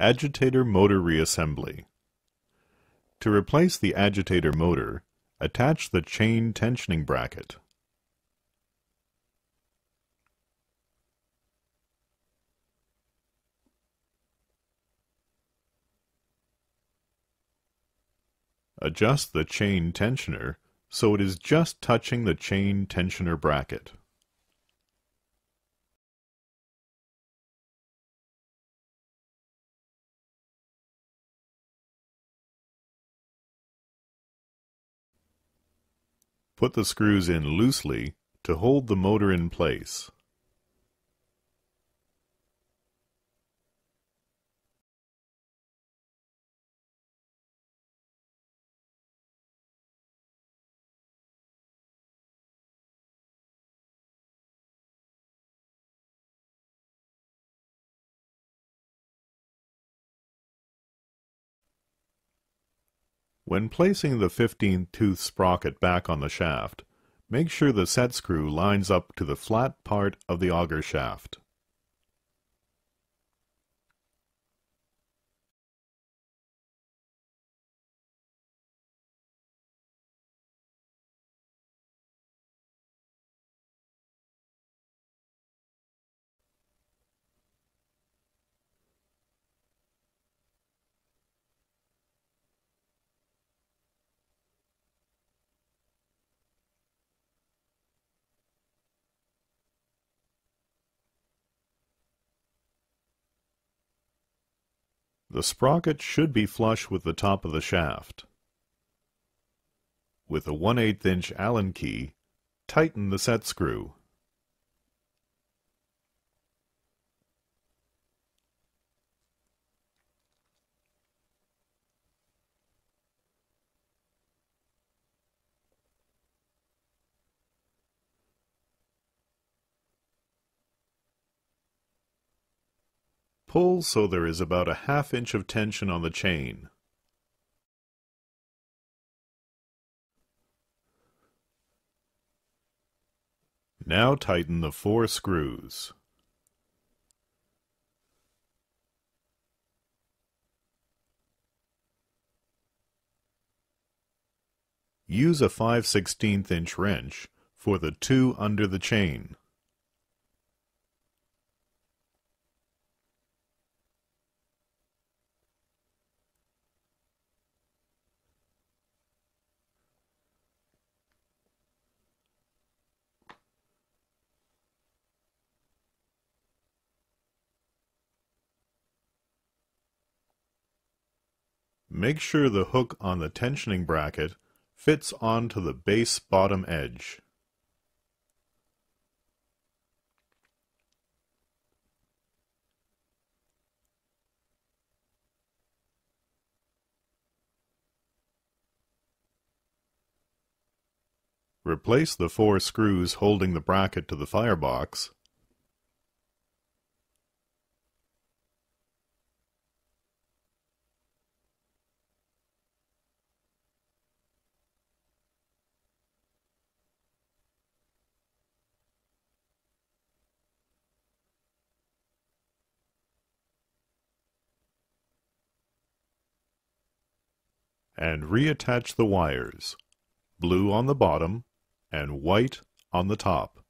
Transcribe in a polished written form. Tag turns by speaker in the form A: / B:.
A: Agitator motor reassembly. To replace the agitator motor, attach the chain tensioning bracket. Adjust the chain tensioner so it is just touching the chain tensioner bracket. Put the screws in loosely to hold the motor in place. When placing the 15-tooth sprocket back on the shaft, make sure the set screw lines up to the flat part of the auger shaft. The sprocket should be flush with the top of the shaft. With a 1/8 inch Allen key, tighten the set screw. Pull so there is about a 1/2 inch of tension on the chain. Now tighten the 4 screws. Use a 5/16 inch wrench for the 2 under the chain. Make sure the hook on the tensioning bracket fits onto the base bottom edge. Replace the 4 screws holding the bracket to the firebox. And reattach the wires, blue on the bottom and white on the top.